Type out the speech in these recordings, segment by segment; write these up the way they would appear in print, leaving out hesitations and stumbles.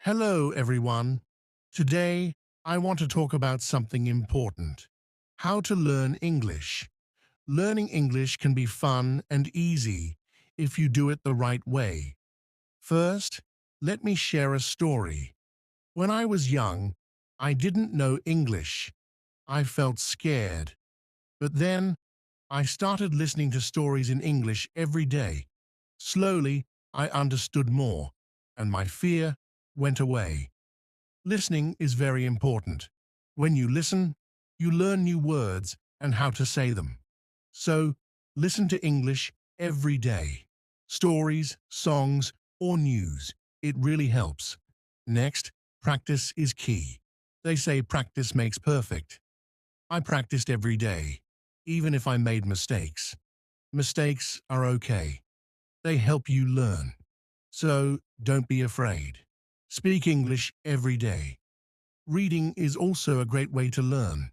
Hello, everyone. Today, I want to talk about something important. How to learn English. Learning English can be fun and easy if you do it the right way. First, let me share a story. When I was young, I didn't know English. I felt scared. But then, I started listening to stories in English every day. Slowly, I understood more, and my fear went away. Listening is very important. When you listen, you learn new words and how to say them. So, listen to English every day. Stories, songs, or news. It really helps. Next, practice is key. They say practice makes perfect. I practiced every day, even if I made mistakes. Mistakes are okay. They help you learn. So, don't be afraid. Speak English every day. Reading is also a great way to learn.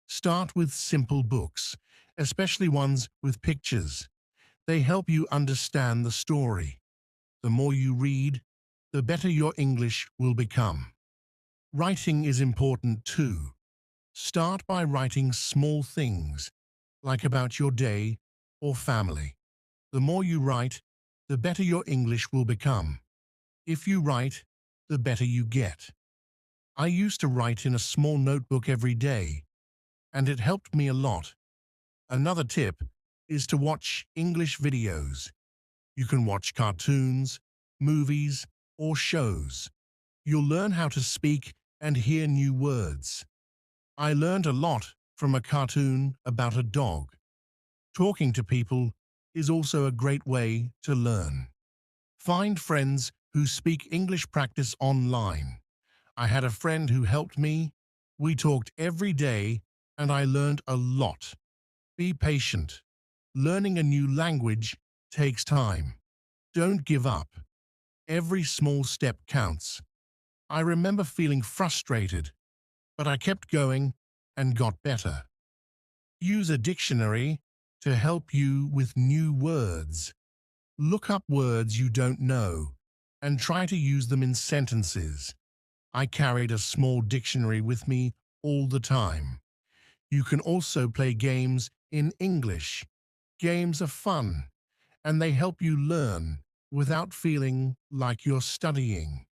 Start with simple books, especially ones with pictures. They help you understand the story. The more you read, the better your English will become. Writing is important too. Start by writing small things, like about your day or family. The more you write, the better your English will become. If you write, the better you get. I used to write in a small notebook every day, and it helped me a lot. Another tip is to watch English videos. You can watch cartoons, movies, or shows. You'll learn how to speak and hear new words. I learned a lot from a cartoon about a dog. Talking to people is also a great way to learn. Find friends who speak English. Practice online. I had a friend who helped me. We talked every day and I learned a lot. Be patient. Learning a new language takes time. Don't give up. Every small step counts. I remember feeling frustrated, but I kept going and got better. Use a dictionary to help you with new words. Look up words you don't know and try to use them in sentences. I carried a small dictionary with me all the time. You can also play games in English. Games are fun, and they help you learn without feeling like you're studying.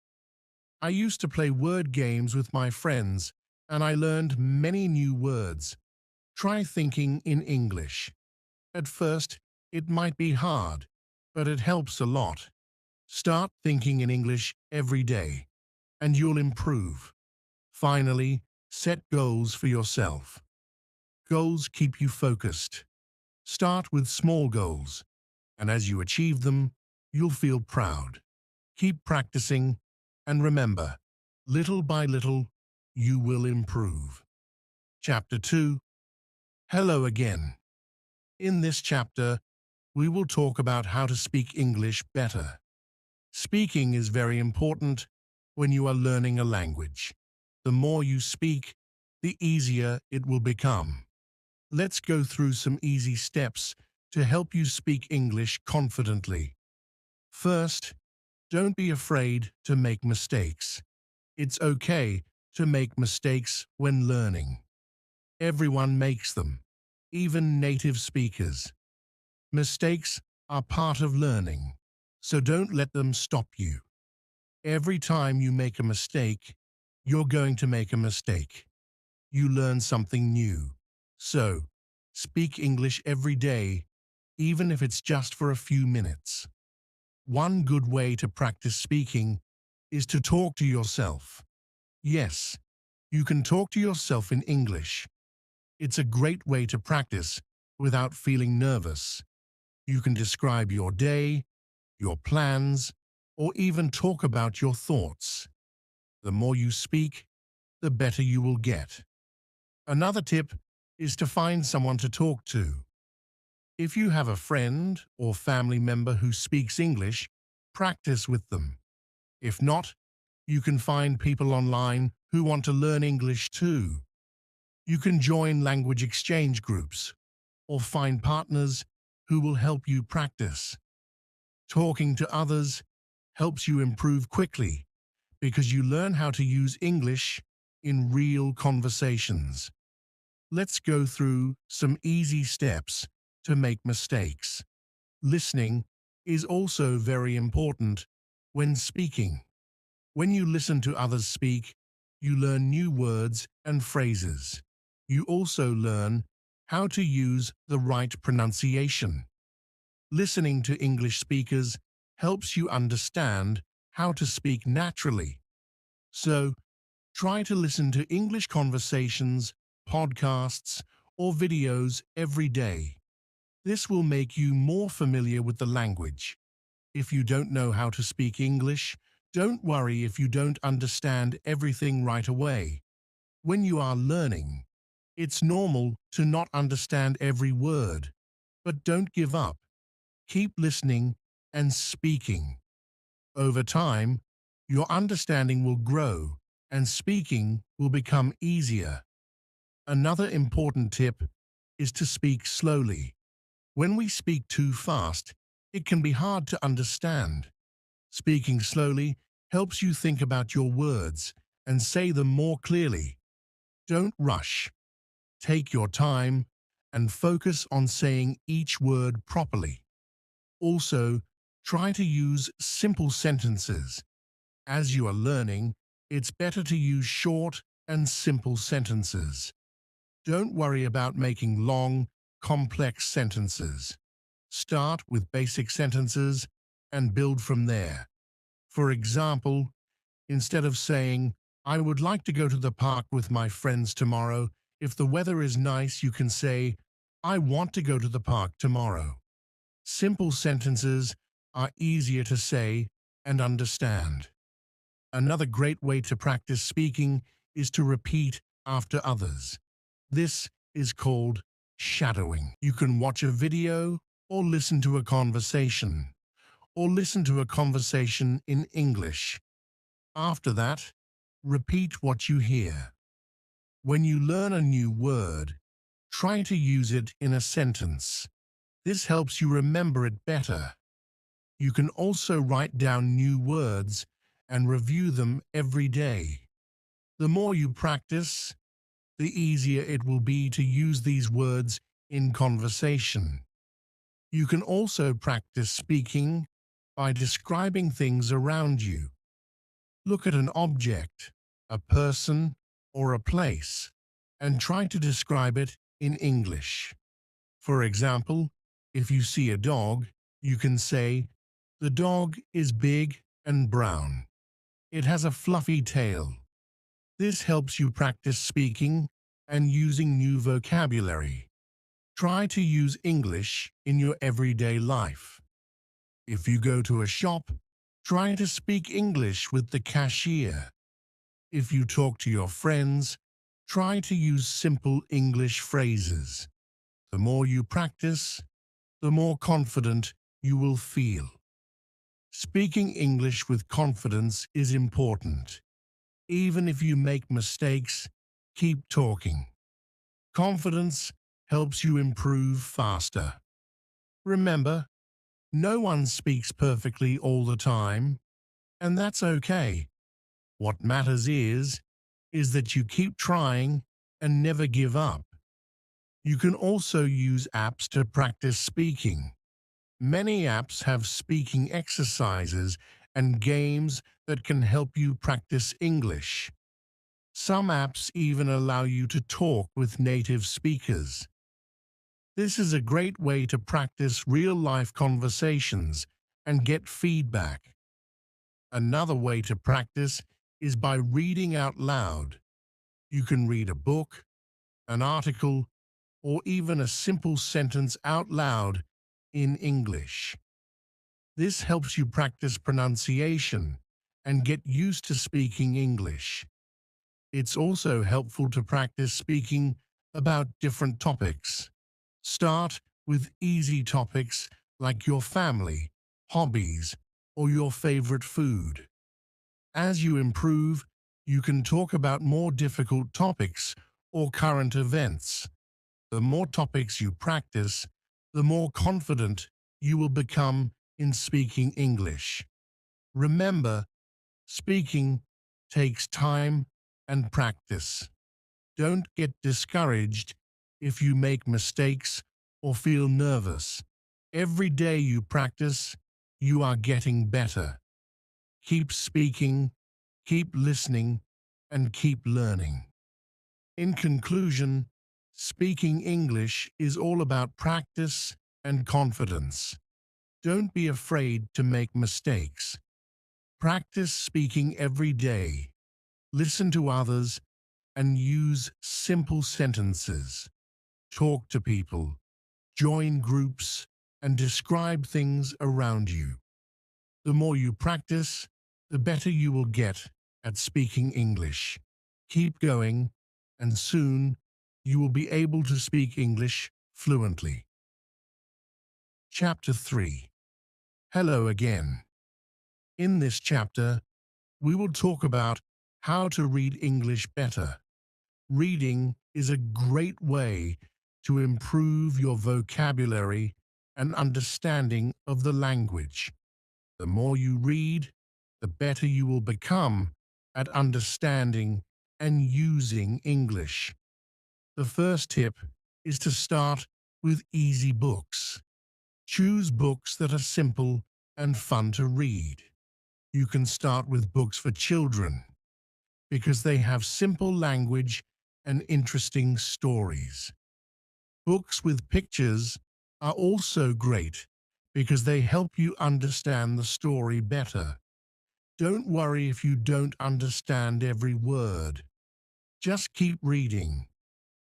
I used to play word games with my friends, and I learned many new words. Try thinking in English. At first, it might be hard, but it helps a lot. Start thinking in English every day, and you'll improve. Finally, set goals for yourself. Goals keep you focused. Start with small goals, and as you achieve them, you'll feel proud. Keep practicing, and remember, little by little, you will improve. Chapter 2. Hello again. In this chapter, we will talk about how to speak English better. Speaking is very important when you are learning a language. The more you speak, the easier it will become. Let's go through some easy steps to help you speak English confidently. First, don't be afraid to make mistakes. It's okay to make mistakes when learning. Everyone makes them, even native speakers. Mistakes are part of learning, so don't let them stop you. Every time you make a mistake, you're going to make a mistake. You learn something new. So, speak English every day, even if it's just for a few minutes. One good way to practice speaking is to talk to yourself. Yes, you can talk to yourself in English. It's a great way to practice without feeling nervous. You can describe your day, your plans, or even talk about your thoughts. The more you speak, the better you will get. Another tip is to find someone to talk to. If you have a friend or family member who speaks English, practice with them. If not, you can find people online who want to learn English too. You can join language exchange groups or find partners who will help you practice. Talking to others helps you improve quickly because you learn how to use English in real conversations. Let's go through some easy steps to make mistakes. Listening is also very important when speaking. When you listen to others speak, you learn new words and phrases. You also learn how to use the right pronunciation. Listening to English speakers helps you understand how to speak naturally. So, try to listen to English conversations, podcasts, or videos every day. This will make you more familiar with the language. If you don't know how to speak English, don't worry if you don't understand everything right away. When you are learning, it's normal to not understand every word, but don't give up. Keep listening and speaking. Over time, your understanding will grow and speaking will become easier. Another important tip is to speak slowly. When we speak too fast, it can be hard to understand. Speaking slowly helps you think about your words and say them more clearly. Don't rush. Take your time and focus on saying each word properly. Also, try to use simple sentences. As you are learning, it's better to use short and simple sentences. Don't worry about making long, complex sentences. Start with basic sentences and build from there. For example, instead of saying, "I would like to go to the park with my friends tomorrow," if the weather is nice, you can say, "I want to go to the park tomorrow." Simple sentences are easier to say and understand. Another great way to practice speaking is to repeat after others. This is called shadowing. You can watch a video or listen to a conversation, in English. After that, repeat what you hear. When you learn a new word, try to use it in a sentence. This helps you remember it better. You can also write down new words and review them every day. The more you practice, the easier it will be to use these words in conversation. You can also practice speaking by describing things around you. Look at an object, a person, or a place, and try to describe it in English. For example, if you see a dog, you can say, "The dog is big and brown. It has a fluffy tail." This helps you practice speaking and using new vocabulary. Try to use English in your everyday life. If you go to a shop, try to speak English with the cashier. If you talk to your friends, try to use simple English phrases. The more you practice, the more confident you will feel. Speaking English with confidence is important. Even if you make mistakes, keep talking. Confidence helps you improve faster. Remember, no one speaks perfectly all the time, and that's okay. What matters is that you keep trying and never give up. You can also use apps to practice speaking. Many apps have speaking exercises and games that can help you practice English. Some apps even allow you to talk with native speakers. This is a great way to practice real-life conversations and get feedback. Another way to practice is by reading out loud. You can read a book, an article, or even a simple sentence out loud in English. This helps you practice pronunciation and get used to speaking English. It's also helpful to practice speaking about different topics. Start with easy topics like your family, hobbies, or your favorite food. As you improve, you can talk about more difficult topics or current events. The more topics you practice, the more confident you will become in speaking English. Remember, speaking takes time and practice. Don't get discouraged if you make mistakes or feel nervous. Every day you practice, you are getting better. Keep speaking, keep listening, and keep learning. In conclusion, speaking English is all about practice and confidence. Don't be afraid to make mistakes. Practice speaking every day. Listen to others and use simple sentences. Talk to people, join groups, and describe things around you. The more you practice, the better you will get at speaking English. Keep going, and soon you will be able to speak English fluently. Chapter 3. Hello again. In this chapter, we will talk about how to read English better. Reading is a great way to improve your vocabulary and understanding of the language. The more you read, the better you will become at understanding and using English. The first tip is to start with easy books. Choose books that are simple and fun to read. You can start with books for children because they have simple language and interesting stories. Books with pictures are also great because they help you understand the story better. Don't worry if you don't understand every word. Just keep reading.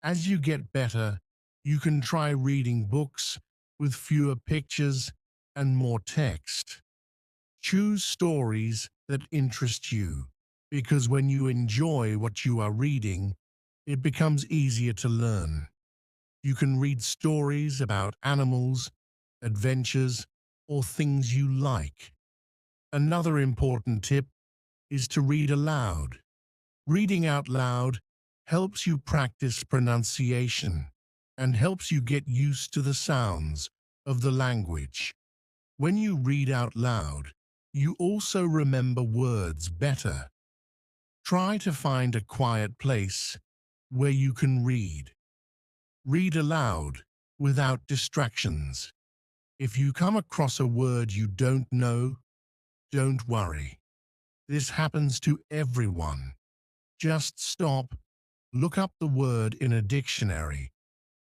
As you get better, you can try reading books with fewer pictures and more text. Choose stories that interest you, because when you enjoy what you are reading, it becomes easier to learn. You can read stories about animals, adventures, or things you like. Another important tip is to read aloud. Reading out loud helps you practice pronunciation and helps you get used to the sounds of the language. When you read out loud, you also remember words better. Try to find a quiet place where you can read. Read aloud without distractions. If you come across a word you don't know, don't worry. This happens to everyone. Just stop, look up the word in a dictionary,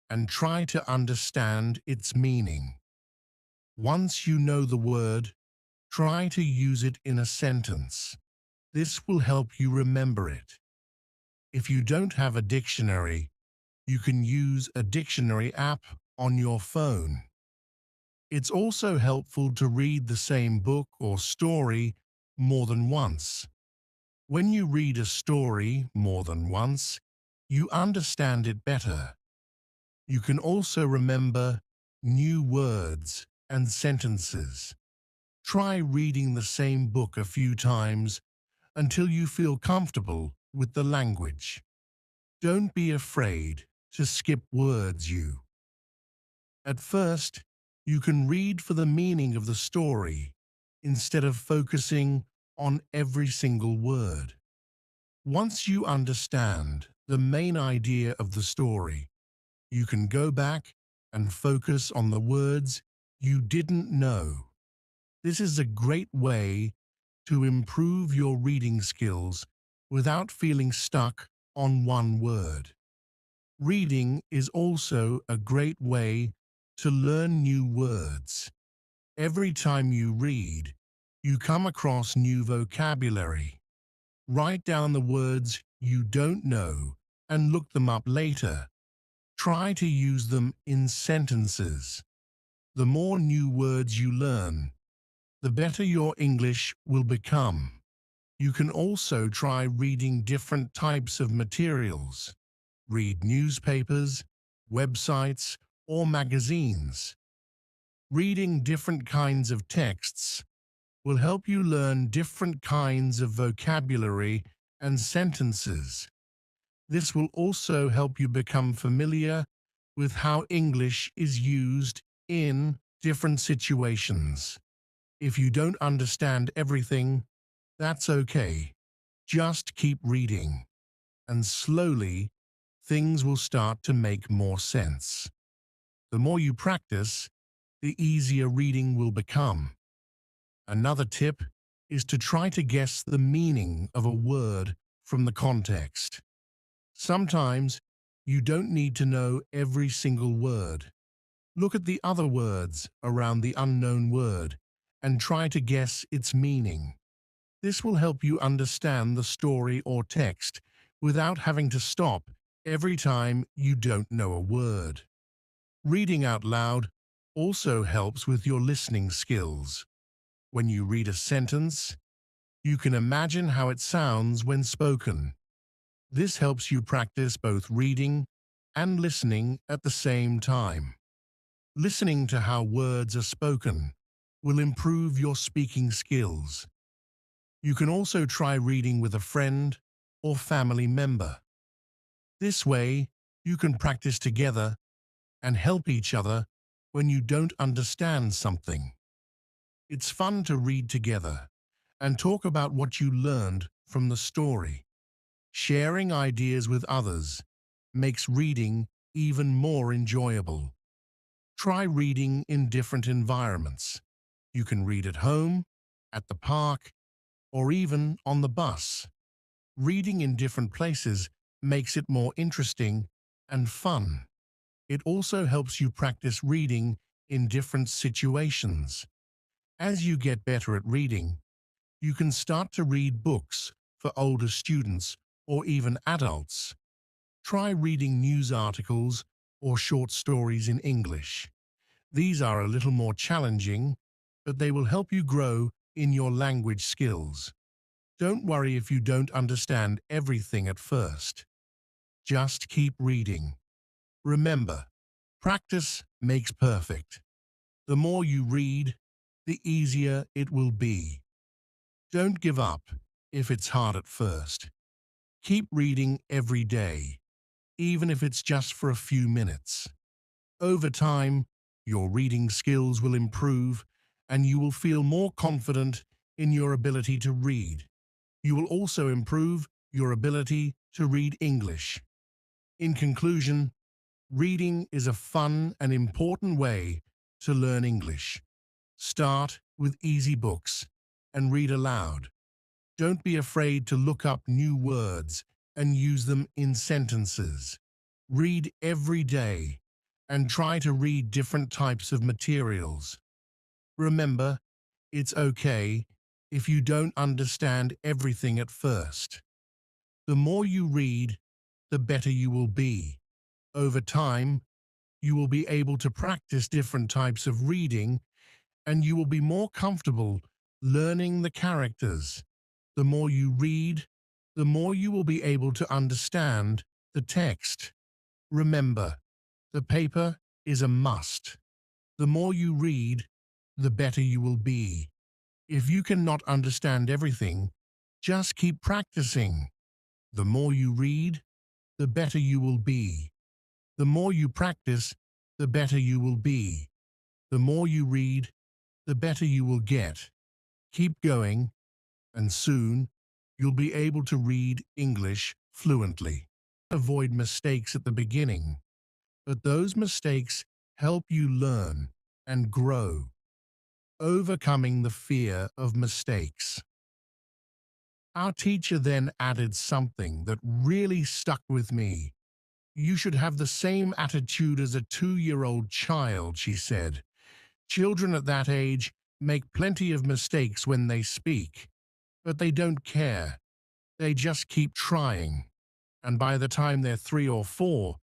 and try to understand its meaning. Once you know the word, try to use it in a sentence. This will help you remember it. If you don't have a dictionary, you can use a dictionary app on your phone. It's also helpful to read the same book or story more than once. When you read a story more than once, you understand it better. You can also remember new words and sentences. Try reading the same book a few times until you feel comfortable with the language. Don't be afraid to skip words you. At first, you can read for the meaning of the story instead of focusing on every single word. Once you understand the main idea of the story, you can go back and focus on the words you didn't know. This is a great way to improve your reading skills without feeling stuck on one word. Reading is also a great way to learn new words. Every time you read, you come across new vocabulary. Write down the words you don't know and look them up later. Try to use them in sentences. The more new words you learn, the better your English will become. You can also try reading different types of materials. Read newspapers, websites, or magazines. Reading different kinds of texts will help you learn different kinds of vocabulary and sentences. This will also help you become familiar with how English is used in different situations. If you don't understand everything, that's okay. Just keep reading, and slowly, things will start to make more sense. The more you practice, the easier reading will become. Another tip is to try to guess the meaning of a word from the context. Sometimes you don't need to know every single word. Look at the other words around the unknown word and try to guess its meaning. This will help you understand the story or text without having to stop every time you don't know a word. Reading out loud also helps with your listening skills. When you read a sentence, you can imagine how it sounds when spoken. This helps you practice both reading and listening at the same time. Listening to how words are spoken will improve your speaking skills. You can also try reading with a friend or family member. This way, you can practice together and help each other when you don't understand something. It's fun to read together and talk about what you learned from the story. Sharing ideas with others makes reading even more enjoyable. Try reading in different environments. You can read at home, at the park, or even on the bus. Reading in different places makes it more interesting and fun. It also helps you practice reading in different situations. As you get better at reading, you can start to read books for older students or even adults. Try reading news articles or short stories in English. These are a little more challenging, but they will help you grow in your language skills. Don't worry if you don't understand everything at first. Just keep reading. Remember, practice makes perfect. The more you read, the easier it will be. Don't give up if it's hard at first. Keep reading every day, even if it's just for a few minutes. Over time, your reading skills will improve and you will feel more confident in your ability to read. You will also improve your ability to read English. In conclusion, reading is a fun and important way to learn English. Start with easy books and read aloud. Don't be afraid to look up new words and use them in sentences. Read every day and try to read different types of materials. Remember, it's okay if you don't understand everything at first. The more you read, the better you will be. Over time, you will be able to practice different types of reading and you will be more comfortable learning the characters. The more you read, the more you will be able to understand the text. Remember, the paper is a must. The more you read, the better you will be. If you cannot understand everything, just keep practicing. The more you read, the better you will be. The more you practice, the better you will be. The more you read, the better you will get. Keep going, and soon you'll be able to read English fluently. Avoid mistakes at the beginning, but those mistakes help you learn and grow. Overcoming the fear of mistakes. Our teacher then added something that really stuck with me. You should have the same attitude as a 2-year-old child, she said. Children at that age make plenty of mistakes when they speak, but they don't care. They just keep trying. And by the time they're 3 or 4,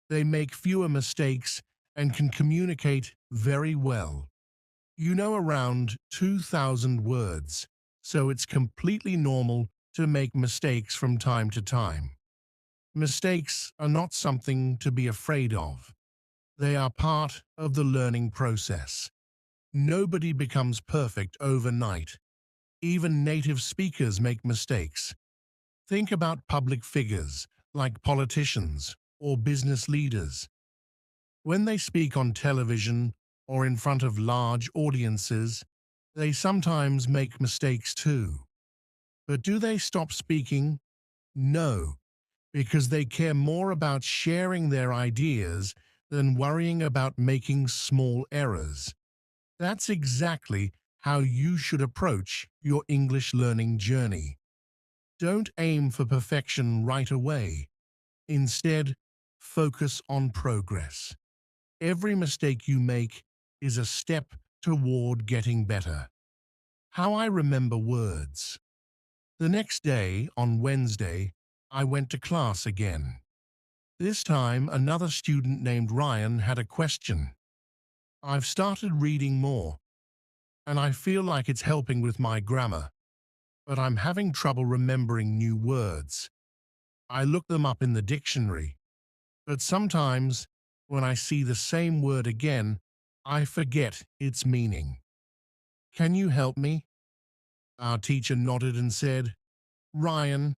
they make fewer mistakes and can communicate very well. You know around 2,000 words, so it's completely normal to make mistakes from time to time. Mistakes are not something to be afraid of. They are part of the learning process. Nobody becomes perfect overnight. Even native speakers make mistakes. Think about public figures like politicians or business leaders. When they speak on television or in front of large audiences, they sometimes make mistakes too. But do they stop speaking? No, because they care more about sharing their ideas than worrying about making small errors. That's exactly how you should approach your English learning journey. Don't aim for perfection right away. Instead, focus on progress. Every mistake you make is a step toward getting better. How I remember words. The next day, on Wednesday, I went to class again. This time, another student named Ryan had a question. I've started reading more, and I feel like it's helping with my grammar, but I'm having trouble remembering new words. I look them up in the dictionary, but sometimes, when I see the same word again, I forget its meaning. Can you help me? Our teacher nodded and said, Ryan,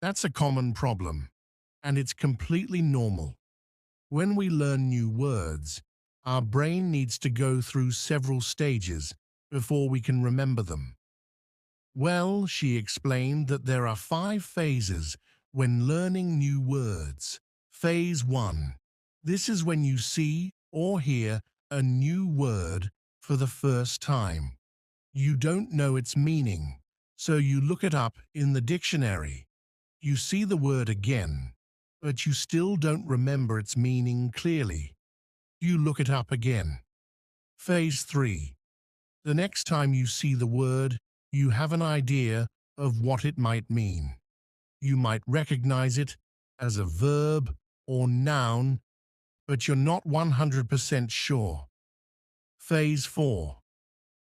that's a common problem, and it's completely normal. When we learn new words, our brain needs to go through several stages before we can remember them. Well, she explained that there are 5 phases when learning new words. Phase 1. This is when you see or hear a new word for the first time. You don't know its meaning, so you look it up in the dictionary. You see the word again, but you still don't remember its meaning clearly. You look it up again. Phase 3. The next time you see the word, you have an idea of what it might mean. You might recognize it as a verb or noun, but you're not 100% sure. Phase 4.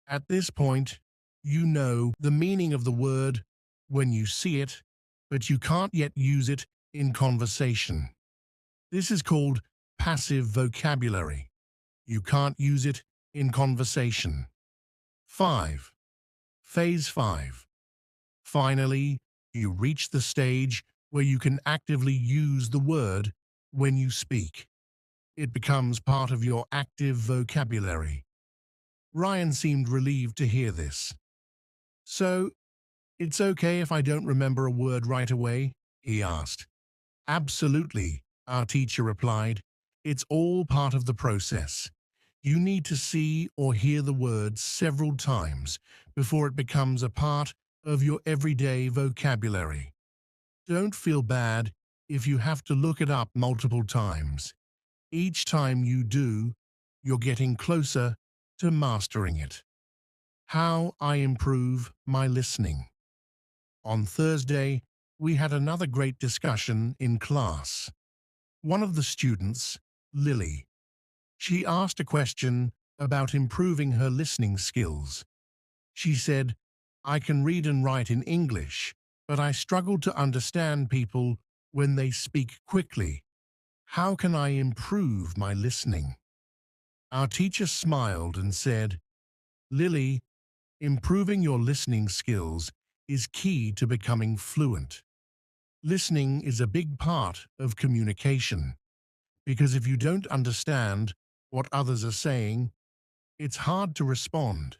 At this point, you know the meaning of the word when you see it, but you can't yet use it in conversation. This is called passive vocabulary. You can't use it in conversation. 5. Phase 5. Finally, you reach the stage where you can actively use the word when you speak. It becomes part of your active vocabulary. Ryan seemed relieved to hear this. So, it's okay if I don't remember a word right away? He asked. Absolutely, our teacher replied. It's all part of the process. You need to see or hear the word several times before it becomes a part of your everyday vocabulary. Don't feel bad if you have to look it up multiple times. Each time you do, you're getting closer to mastering it. How I improve my listening. On Thursday, we had another great discussion in class. One of the students, Lily, she asked a question about improving her listening skills. She said, I can read and write in English, but I struggle to understand people when they speak quickly. How can I improve my listening? Our teacher smiled and said, Lily, improving your listening skills is key to becoming fluent. Listening is a big part of communication, because if you don't understand what others are saying, it's hard to respond.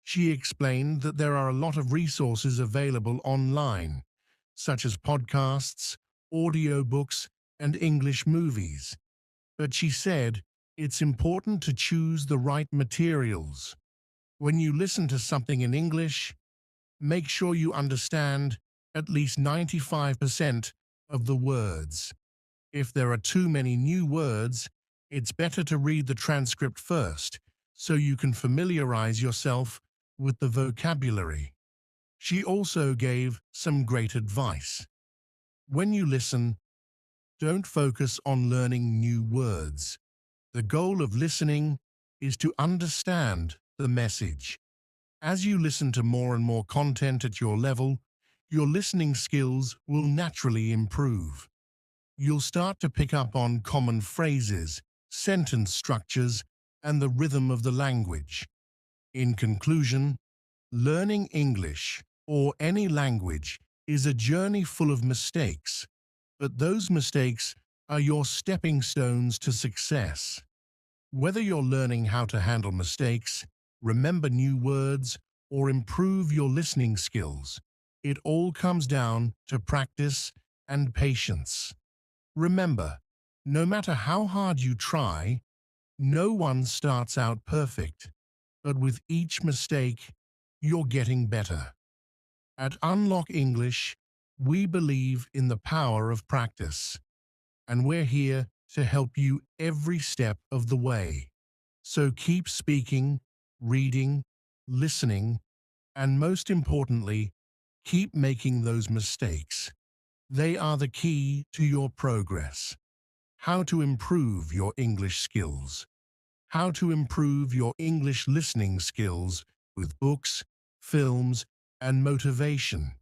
She explained that there are a lot of resources available online, such as podcasts, audiobooks, and English movies. But she said it's important to choose the right materials. When you listen to something in English, make sure you understand at least 95% of the words. If there are too many new words, it's better to read the transcript first so you can familiarize yourself with the vocabulary. She also gave some great advice. When you listen, don't focus on learning new words. The goal of listening is to understand the message. As you listen to more and more content at your level, your listening skills will naturally improve. You'll start to pick up on common phrases, sentence structures, and the rhythm of the language. In conclusion, learning English, or any language, is a journey full of mistakes, but those mistakes are your stepping stones to success. Whether you're learning how to handle mistakes, remember new words, or improve your listening skills, It all comes down to practice and patience. Remember, no matter how hard you try, no one starts out perfect, but with each mistake, you're getting better. At Unlock English, we believe in the power of practice, and we're here to help you every step of the way. So keep speaking, reading, listening, and most importantly, keep making those mistakes. They are the key to your progress. How to improve your English skills. How to improve your English listening skills with books, films, and motivation.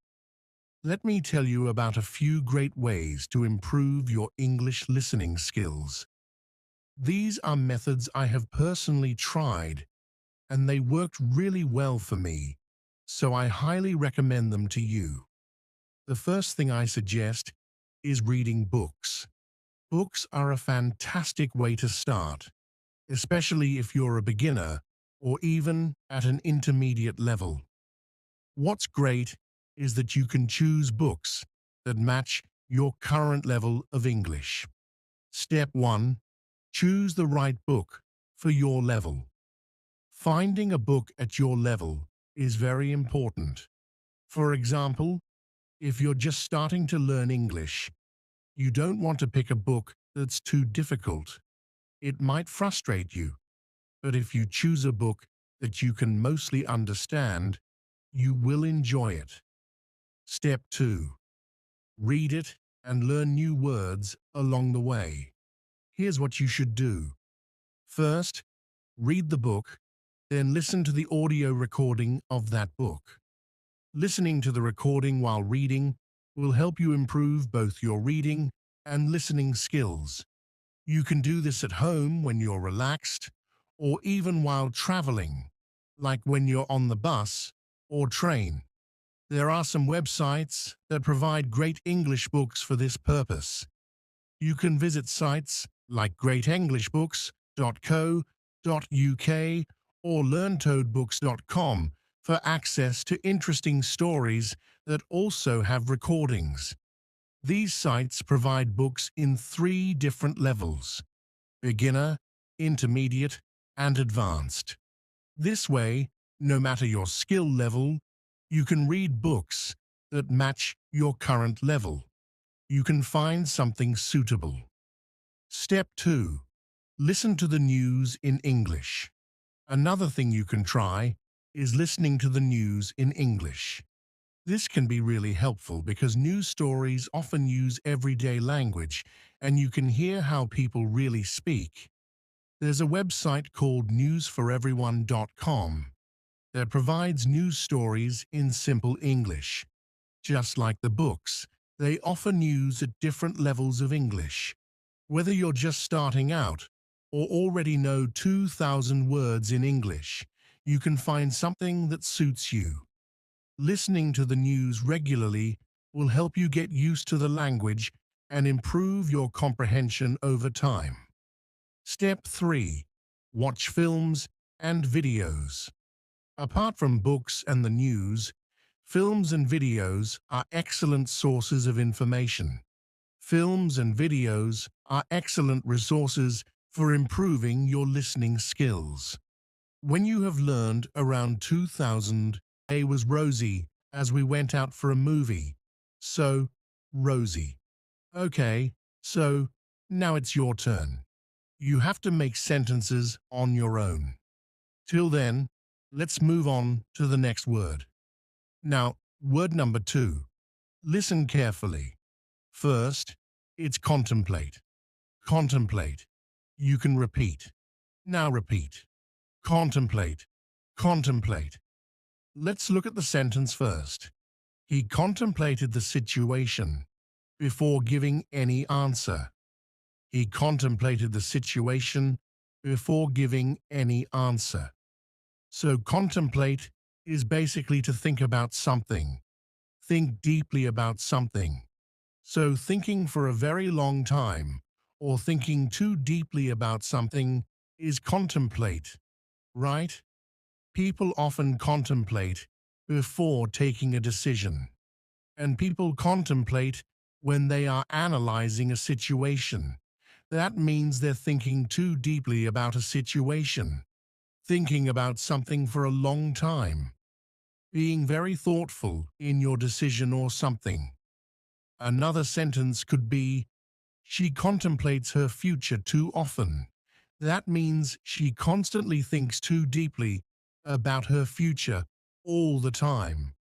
Let me tell you about a few great ways to improve your English listening skills. These are methods I have personally tried, and they worked really well for me, so I highly recommend them to you. The first thing I suggest is reading books. Books are a fantastic way to start, especially if you're a beginner or even at an intermediate level. What's great is that you can choose books that match your current level of English. Step 1. Choose the right book for your level. Finding a book at your level is very important. For example, if you're just starting to learn English, you don't want to pick a book that's too difficult. It might frustrate you, but if you choose a book that you can mostly understand, you will enjoy it. Step 2. Read it and learn new words along the way. Here's what you should do. First, read the book, then listen to the audio recording of that book. Listening to the recording while reading will help you improve both your reading and listening skills. You can do this at home when you're relaxed, or even while traveling, like when you're on the bus or train. There are some websites that provide great English books for this purpose. You can visit sites like greatenglishbooks.co.uk or learntoadbooks.com for access to interesting stories that also have recordings. These sites provide books in 3 different levels: beginner, intermediate, and advanced. This way, no matter your skill level, you can read books that match your current level. You can find something suitable. Step 2. Listen to the news in English. Another thing you can try is listening to the news in English. This can be really helpful because news stories often use everyday language and you can hear how people really speak. There's a website called newsforeveryone.com that provides news stories in simple English. Just like the books, they offer news at different levels of English. Whether you're just starting out or already know 2,000 words in English, you can find something that suits you. Listening to the news regularly will help you get used to the language and improve your comprehension over time. Step 3. Watch films and videos. Apart from books and the news, films and videos are excellent sources of information. Films and videos are excellent resources for improving your listening skills. When you have learned around 2000, "Hey was Rosie as we went out for a movie. So, Rosie. Okay, so now it's your turn. You have to make sentences on your own. Till then, let's move on to the next word. Now, word number 2. Listen carefully. First, it's contemplate. Contemplate. You can repeat. Now repeat. Contemplate. Contemplate. Let's look at the sentence first. He contemplated the situation before giving any answer. He contemplated the situation before giving any answer. So contemplate is basically to think about something. Think deeply about something. So thinking for a very long time or thinking too deeply about something is contemplate, right? People often contemplate before taking a decision. and people contemplate when they are analyzing a situation. That means they're thinking too deeply about a situation, thinking about something for a long time, being very thoughtful in your decision or something. Another sentence could be, she contemplates her future too often. That means she constantly thinks too deeply about her future all the time.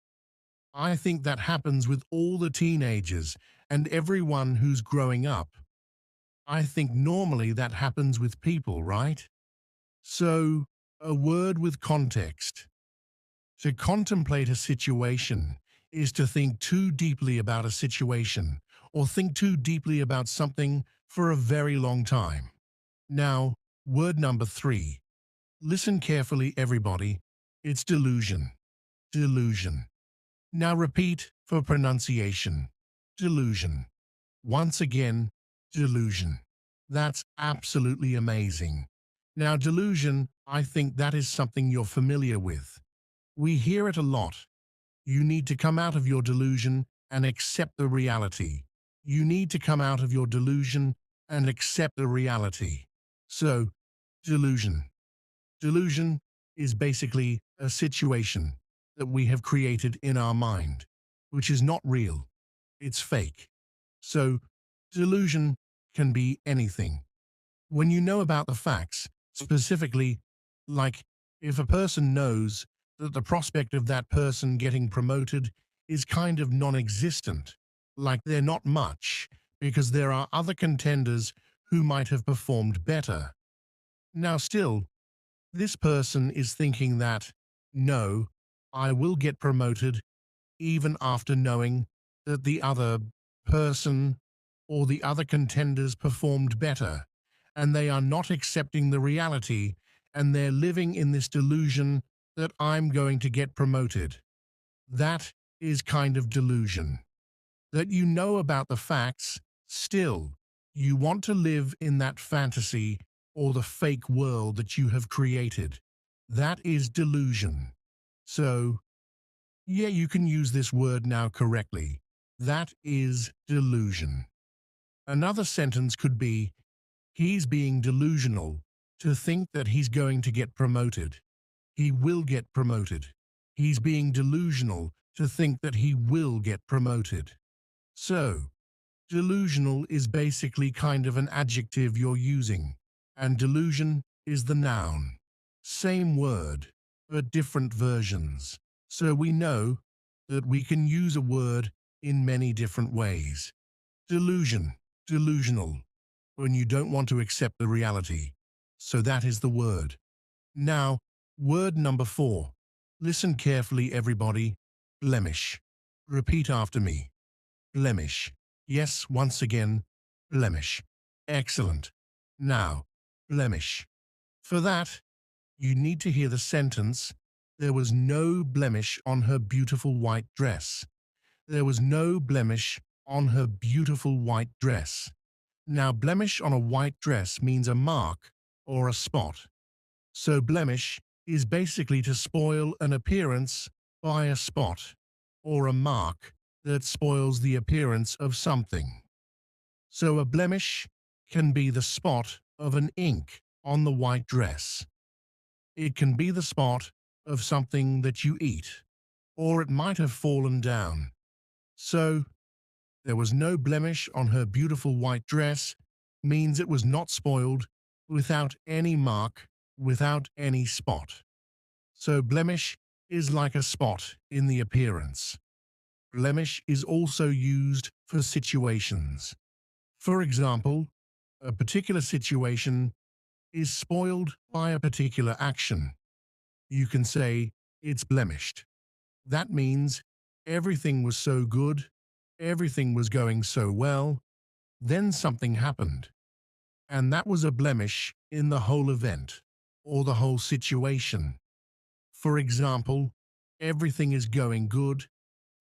I think that happens with all the teenagers and everyone who's growing up. I think normally that happens with people, right? So, a word with context. To contemplate a situation is to think too deeply about a situation or think too deeply about something for a very long time. Now, word number 3. Listen carefully, everybody. It's delusion. Delusion. Now repeat for pronunciation. Delusion. Once again, delusion. That's absolutely amazing. Now, delusion, I think that is something you're familiar with. We hear it a lot. You need to come out of your delusion and accept the reality. You need to come out of your delusion and accept the reality. So, delusion. Delusion is basically a situation that we have created in our mind, which is not real. It's fake. So, delusion can be anything. When you know about the facts, specifically, like if a person knows that the prospect of that person getting promoted is kind of non-existent, like they're not much, because there are other contenders who might have performed better. Now still, this person is thinking that, no, I will get promoted even after knowing that the other person or the other contenders performed better, and they are not accepting the reality, and they're living in this delusion that I'm going to get promoted. That is kind of delusion. That you know about the facts, still, you want to live in that fantasy or the fake world that you have created. That is delusion. So, yeah, you can use this word now correctly. That is delusion. Another sentence could be, he's being delusional to think that he's going to get promoted. He will get promoted. He's being delusional to think that he will get promoted. So, delusional is basically kind of an adjective you're using, and delusion is the noun. Same word, but different versions. So we know that we can use a word in many different ways. Delusion, delusional, when you don't want to accept the reality. So that is the word. Now, word number 4. Listen carefully, everybody. Blemish. Repeat after me. Blemish. Yes, once again, blemish. Excellent. Now, blemish. For that, you need to hear the sentence, there was no blemish on her beautiful white dress. There was no blemish on her beautiful white dress. Now, blemish on a white dress means a mark or a spot. So blemish is basically to spoil an appearance by a spot or a mark that spoils the appearance of something. So a blemish can be the spot of an ink on the white dress. It can be the spot of something that you eat, or it might have fallen down. So, there was no blemish on her beautiful white dress means it was not spoiled, without any mark, without any spot. So blemish is like a spot in the appearance. Blemish is also used for situations. For example, a particular situation is spoiled by a particular action. You can say, it's blemished. That means everything was so good, everything was going so well, then something happened. And that was a blemish in the whole event, or the whole situation. For example, everything is going good,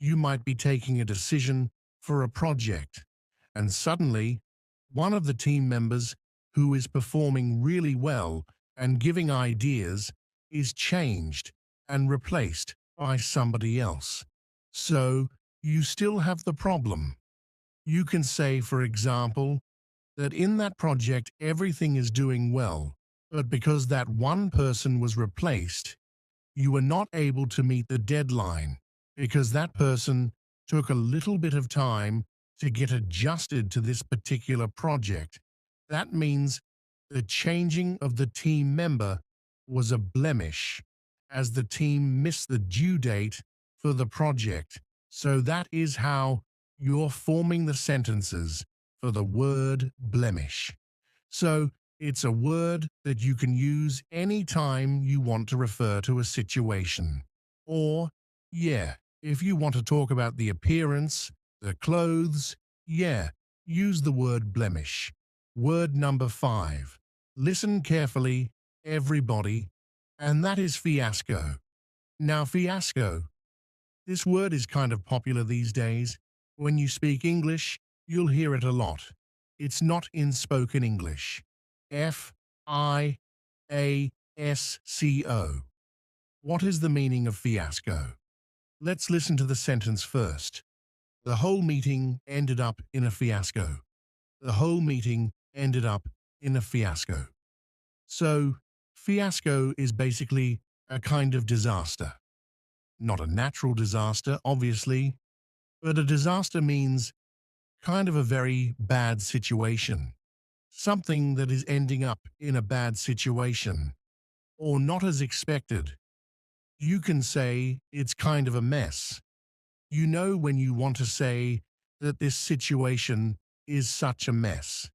you might be taking a decision for a project, and suddenly, one of the team members who is performing really well and giving ideas is changed and replaced by somebody else. So, you still have the problem. You can say, for example, that in that project everything is doing well, but because that one person was replaced, you were not able to meet the deadline because that person took a little bit of time to get adjusted to this particular project. That means the changing of the team member was a blemish as the team missed the due date for the project. So that is how you're forming the sentences for the word blemish. So it's a word that you can use anytime you want to refer to a situation. Or, yeah, if you want to talk about the appearance, the clothes, yeah, use the word blemish. Word number 5. Listen carefully, everybody, and that is fiasco. Now, fiasco, this word is kind of popular these days. When you speak English, you'll hear it a lot. It's not in spoken English. Fiasco. What is the meaning of fiasco? Let's listen to the sentence first. The whole meeting ended up in a fiasco. The whole meeting ended up in a fiasco. So, fiasco is basically a kind of disaster. Not a natural disaster, obviously, but a disaster means kind of a very bad situation. Something that is ending up in a bad situation, or not as expected. You can say it's kind of a mess. You know when you want to say that this situation is such a mess,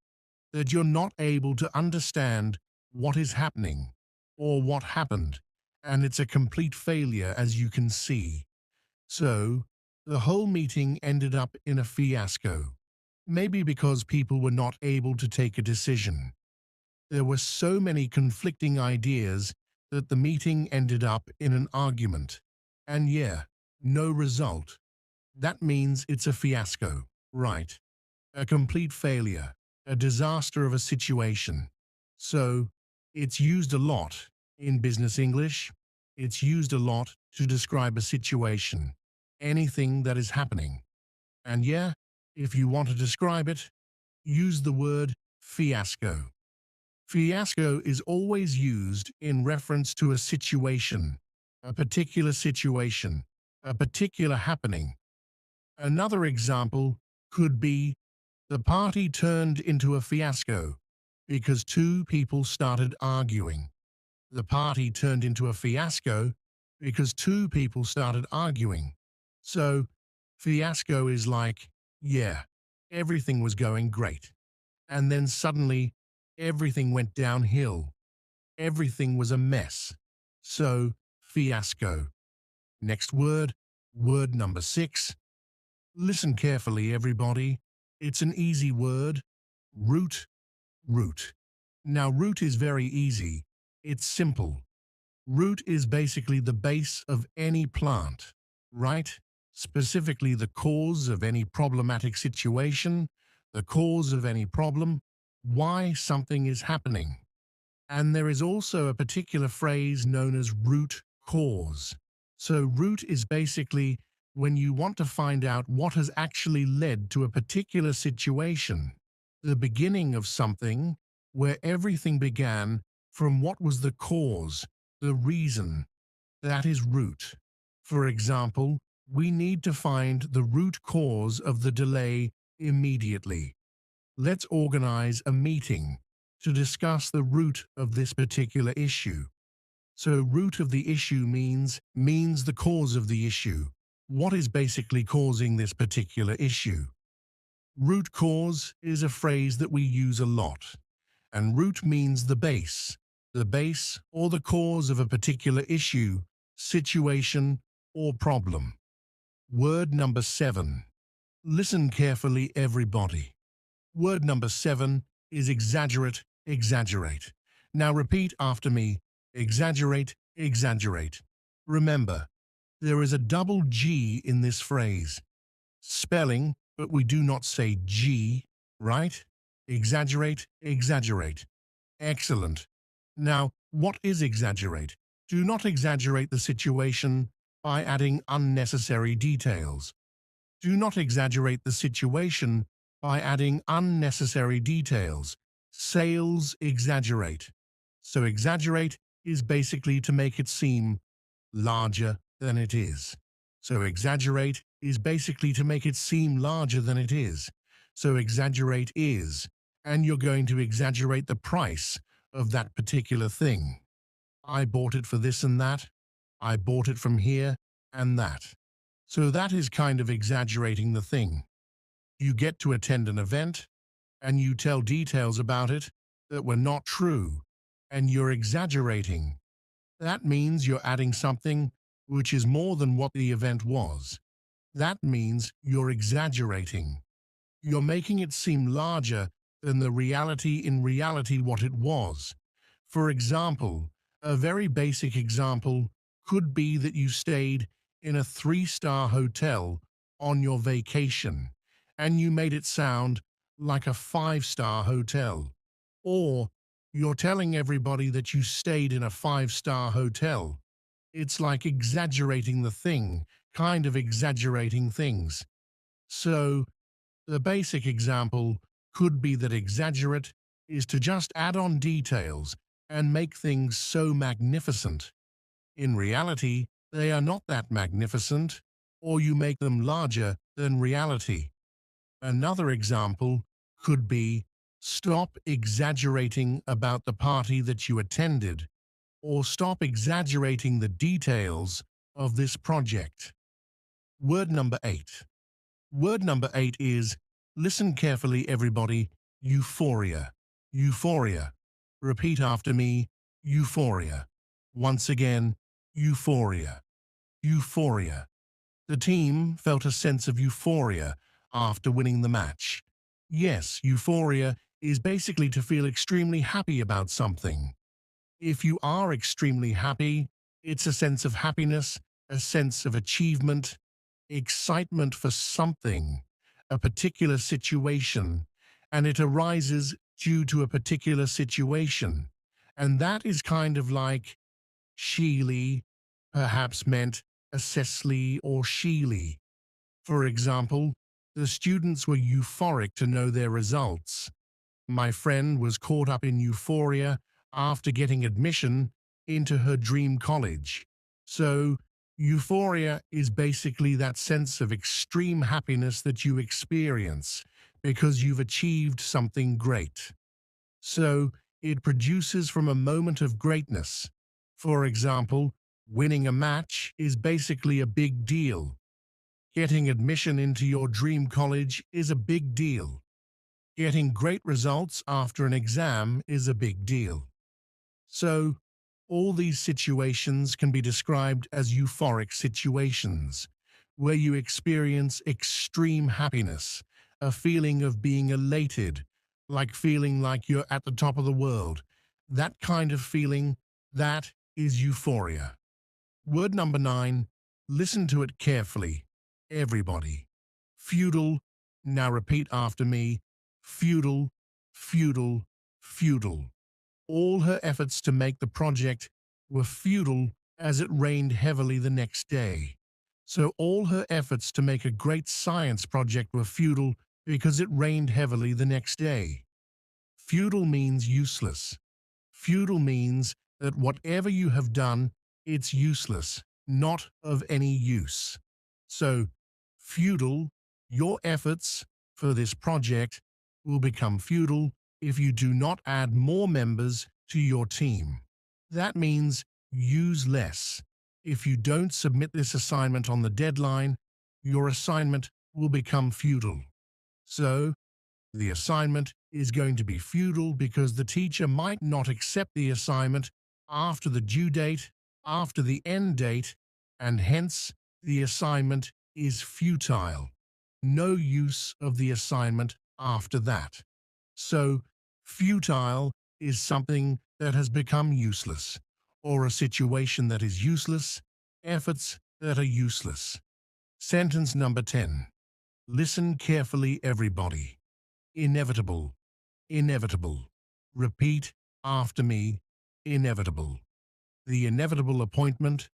that you're not able to understand what is happening or what happened, and it's a complete failure as you can see. So, the whole meeting ended up in a fiasco. Maybe because people were not able to take a decision. There were so many conflicting ideas that the meeting ended up in an argument. And yeah, no result. That means it's a fiasco, right? A complete failure, a disaster of a situation. So, it's used a lot in business English. It's used a lot to describe a situation, anything that is happening. And yeah, if you want to describe it, use the word fiasco. Fiasco is always used in reference to a situation, a particular happening. Another example could be the party turned into a fiasco because two people started arguing. The party turned into a fiasco because two people started arguing. So, fiasco is like, yeah, everything was going great. And then suddenly, everything went downhill. Everything was a mess. So, fiasco. Next word, word number 6. Listen carefully, everybody. It's an easy word. Root, root. Now, root is very easy. It's simple. Root is basically the base of any plant, right? Specifically the cause of any problematic situation, the cause of any problem, why something is happening. And there is also a particular phrase known as root cause. So root is basically when you want to find out what has actually led to a particular situation, the beginning of something where everything began from what was the cause, the reason. That is root. For example, we need to find the root cause of the delay immediately. Let's organize a meeting to discuss the root of this particular issue. So root of the issue means the cause of the issue. What is basically causing this particular issue? Root cause is a phrase that we use a lot, and root means the base or the cause of a particular issue, situation, or problem. Word number 7. Listen carefully, everybody. Word number 7 is exaggerate, exaggerate. Now repeat after me. Exaggerate, exaggerate. Remember, there is a double G in this phrase. Spelling, but we do not say G, right? Exaggerate, exaggerate. Excellent. Now, what is exaggerate? Do not exaggerate the situation by adding unnecessary details. Do not exaggerate the situation by adding unnecessary details. Sales exaggerate. So exaggerate is basically to make it seem larger than it is. So exaggerate is basically to make it seem larger than it is. So exaggerate is, and you're going to exaggerate the price of that particular thing. I bought it for this and that. I bought it from here and that. So that is kind of exaggerating the thing. You get to attend an event and you tell details about it that were not true, and you're exaggerating. That means you're adding something which is more than what the event was. That means you're exaggerating. You're making it seem larger than the reality in reality what it was. For example, a very basic example could be that you stayed in a three-star hotel on your vacation and you made it sound like a five-star hotel. Or you're telling everybody that you stayed in a five-star hotel. It's like exaggerating the thing, kind of exaggerating things. So the basic example could be that exaggerate is to just add on details and make things so magnificent. In reality, they are not that magnificent, or you make them larger than reality. Another example could be stop exaggerating about the party that you attended, or stop exaggerating the details of this project. Word number 8. Word number 8 is, listen carefully everybody, euphoria. Euphoria. Repeat after me, euphoria. Once again, euphoria. Euphoria. The team felt a sense of euphoria after winning the match. Yes, euphoria is basically to feel extremely happy about something. If you are extremely happy, it's a sense of happiness, a sense of achievement, excitement for something, a particular situation, and it arises due to a particular situation. And that is kind of like Sheely, perhaps meant assessly or Sheely. For example, the students were euphoric to know their results. My friend was caught up in euphoria after getting admission into her dream college. So, euphoria is basically that sense of extreme happiness that you experience because you've achieved something great. So, it produces from a moment of greatness. For example, winning a match is basically a big deal. Getting admission into your dream college is a big deal. Getting great results after an exam is a big deal. So, all these situations can be described as euphoric situations, where you experience extreme happiness, a feeling of being elated, like feeling like you're at the top of the world. That kind of feeling, that is euphoria. Word number 9, listen to it carefully. Everybody. Feudal, now repeat after me. Feudal, feudal, feudal. All her efforts to make the project were futile as it rained heavily the next day. So all her efforts to make a great science project were futile because it rained heavily the next day. Futile means useless. Futile means that whatever you have done, it's useless, not of any use. So, futile, your efforts for this project will become futile if you do not add more members to your team. That means use less. If you don't submit this assignment on the deadline, your assignment will become futile. So, the assignment is going to be futile because the teacher might not accept the assignment after the due date, after the end date, and hence the assignment is futile. No use of the assignment after that. So, futile is something that has become useless, or a situation that is useless, efforts that are useless. Sentence number 10. Listen carefully, everybody. Inevitable, inevitable. Repeat after me, inevitable. The inevitable appointment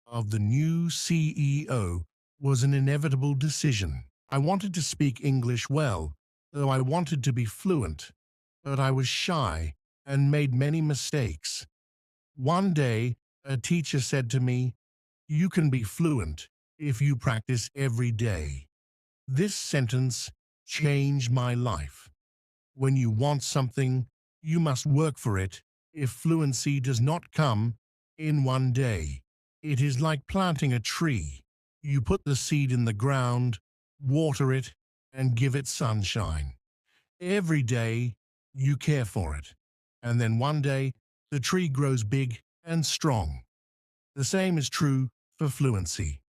of the new CEO was an inevitable decision. I wanted to speak English well, though I wanted to be fluent, but I was shy and made many mistakes. One day, a teacher said to me, "You can be fluent if you practice every day." This sentence changed my life. When you want something, you must work for it. If fluency does not come in one day, it is like planting a tree. You put the seed in the ground, water it, and give it sunshine. Every day, you care for it. And then one day, the tree grows big and strong. The same is true for fluency.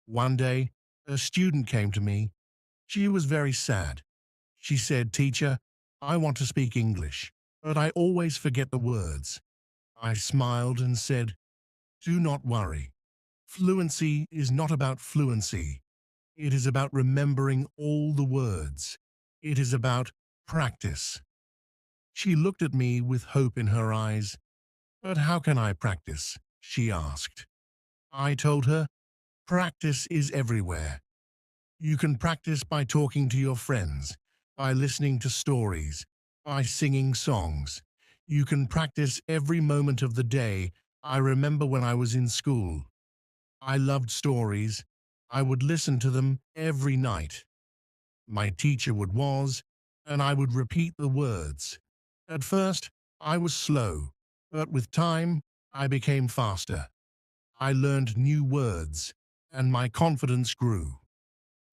One day, a student came to me. She was very sad. She said, "Teacher, I want to speak English, but I always forget the words." I smiled and said, "Do not worry. Fluency is not about fluency. It is about remembering all the words. It is about practice." She looked at me with hope in her eyes. "But how can I practice?" she asked. I told her, "Practice is everywhere. You can practice by talking to your friends, by listening to stories, by singing songs. You can practice every moment of the day. I remember when I was in school. I loved stories. I would listen to them every night. My teacher would was, and I would repeat the words. At first, I was slow, but with time, I became faster. I learned new words, and my confidence grew."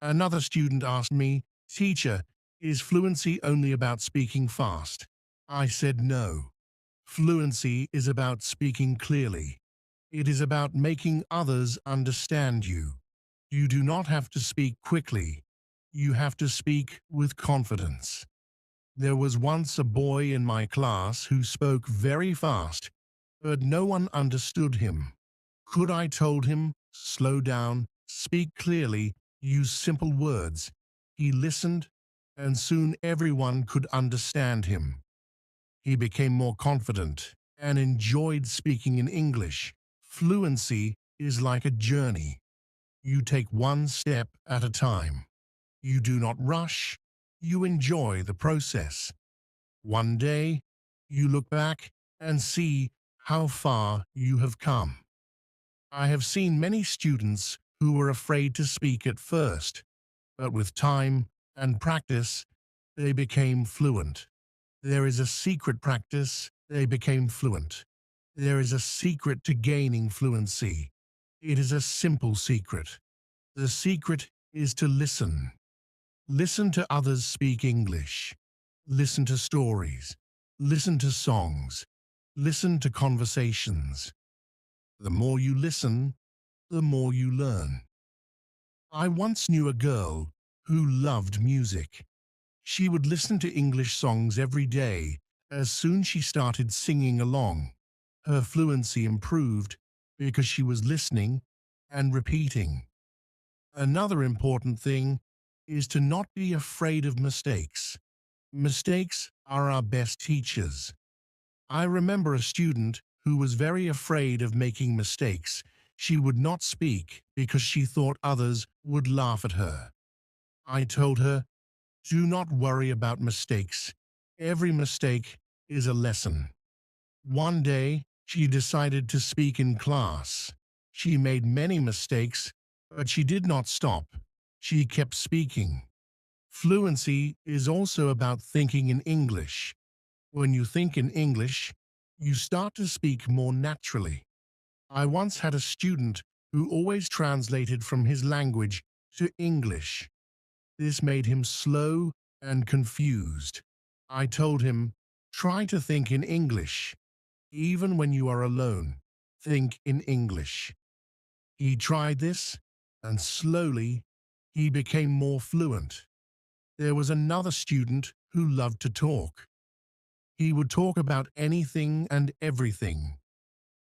Another student asked me, "Teacher, is fluency only about speaking fast?" I said no. Fluency is about speaking clearly. It is about making others understand you. You do not have to speak quickly. You have to speak with confidence. There was once a boy in my class who spoke very fast, but no one understood him. Could I told him, "Slow down, speak clearly, use simple words." He listened, and soon everyone could understand him. He became more confident and enjoyed speaking in English. Fluency is like a journey. You take one step at a time. You do not rush. You enjoy the process. One day, you look back and see how far you have come. I have seen many students who were afraid to speak at first, but with time and practice, they became fluent. There is a secret practice, they became fluent. There is a secret to gaining fluency. It is a simple secret. The secret is to listen. Listen to others speak English. Listen to stories. Listen to songs. Listen to conversations. The more you listen, the more you learn. I once knew a girl who loved music. She would listen to English songs every day. As soon as she started singing along, her fluency improved because she was listening and repeating. Another important thing is to not be afraid of mistakes. Mistakes are our best teachers. I remember a student who was very afraid of making mistakes. She would not speak because she thought others would laugh at her. I told her, "Do not worry about mistakes. Every mistake is a lesson." One day, she decided to speak in class. She made many mistakes, but she did not stop. She kept speaking. Fluency is also about thinking in English. When you think in English, you start to speak more naturally. I once had a student who always translated from his language to English. This made him slow and confused. I told him, "Try to think in English. Even when you are alone, think in English." He tried this, and slowly, he became more fluent. There was another student who loved to talk. He would talk about anything and everything,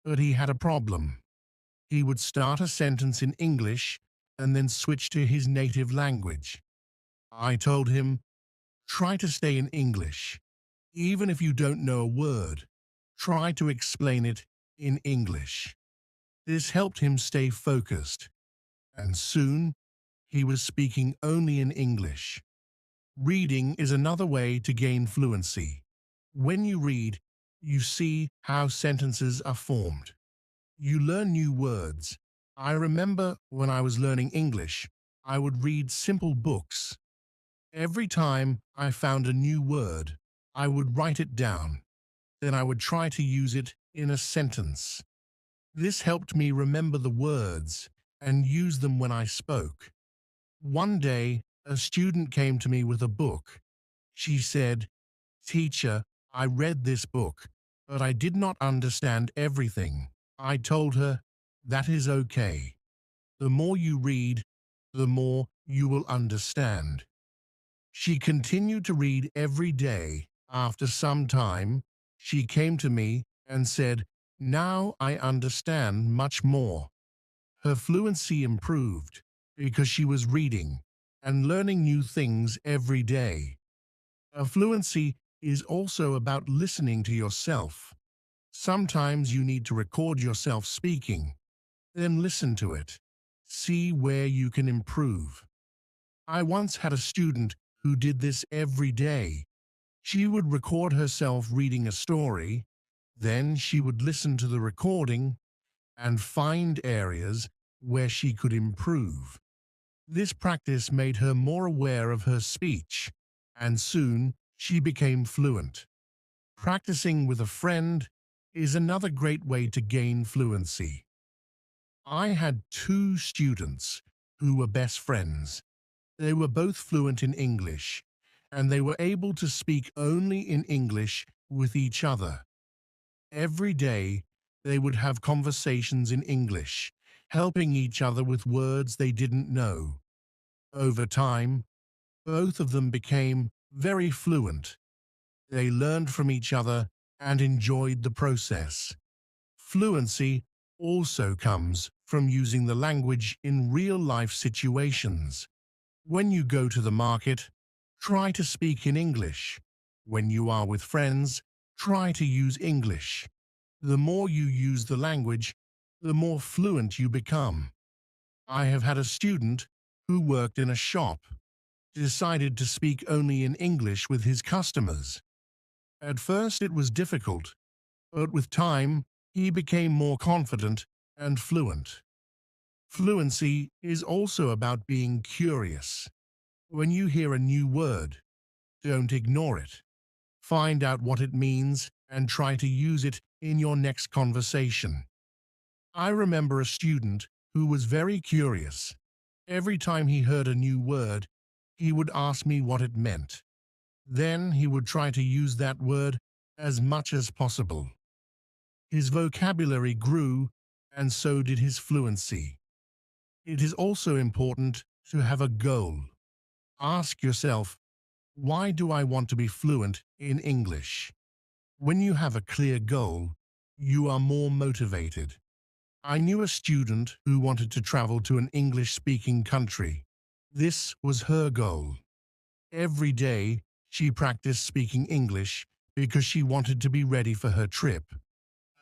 but he had a problem. He would start a sentence in English and then switch to his native language. I told him, "Try to stay in English. Even if you don't know a word, try to explain it in English." This helped him stay focused, and soon he was speaking only in English. Reading is another way to gain fluency. When you read, you see how sentences are formed. You learn new words. I remember when I was learning English, I would read simple books. Every time I found a new word, I would write it down. Then I would try to use it in a sentence. This helped me remember the words and use them when I spoke. One day, a student came to me with a book. She said, "Teacher, I read this book, but I did not understand everything." I told her, "That is okay. The more you read, the more you will understand." She continued to read every day. After some time, she came to me and said, "Now I understand much more." Her fluency improved because she was reading and learning new things every day. Fluency is also about listening to yourself. Sometimes you need to record yourself speaking, then listen to it. See where you can improve. I once had a student who did this every day. She would record herself reading a story, then she would listen to the recording and find areas where she could improve. This practice made her more aware of her speech, and soon she became fluent. Practicing with a friend is another great way to gain fluency. I had two students who were best friends. They were both fluent in English, and they were able to speak only in English with each other. Every day, they would have conversations in English, helping each other with words they didn't know. Over time, both of them became very fluent. They learned from each other and enjoyed the process. Fluency also comes from using the language in real-life situations. When you go to the market, try to speak in English. When you are with friends, try to use English. The more you use the language, the more fluent you become. I have had a student who worked in a shop, decided to speak only in English with his customers. At first it was difficult, but with time, he became more confident and fluent. Fluency is also about being curious. When you hear a new word, don't ignore it. Find out what it means and try to use it in your next conversation. I remember a student who was very curious. Every time he heard a new word, he would ask me what it meant. Then he would try to use that word as much as possible. His vocabulary grew, and so did his fluency. It is also important to have a goal. Ask yourself, why do I want to be fluent in English? When you have a clear goal, you are more motivated. I knew a student who wanted to travel to an English-speaking country. This was her goal. Every day, she practiced speaking English because she wanted to be ready for her trip.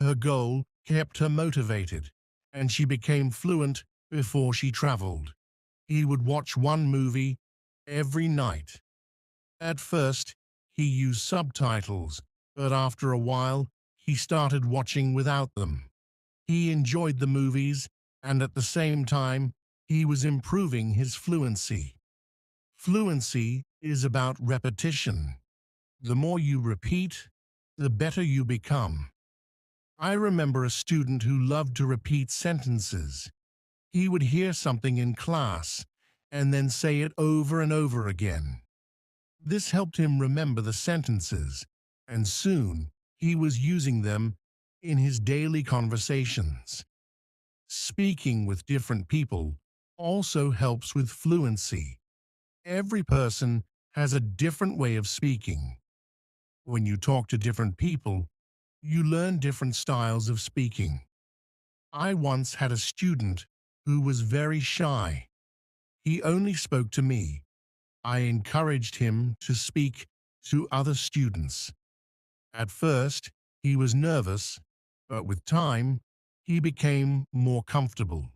Her goal kept her motivated, and she became fluent before she traveled. He would watch one movie every night. At first, he used subtitles, but after a while, he started watching without them. He enjoyed the movies, and at the same time, he was improving his fluency. Fluency is about repetition. The more you repeat, the better you become. I remember a student who loved to repeat sentences. He would hear something in class and then say it over and over again. This helped him remember the sentences, and soon he was using them in his daily conversations. Speaking with different people also helps with fluency. Every person has a different way of speaking. When you talk to different people, you learn different styles of speaking. I once had a student who was very shy. He only spoke to me. I encouraged him to speak to other students. At first, he was nervous, but with time, he became more comfortable.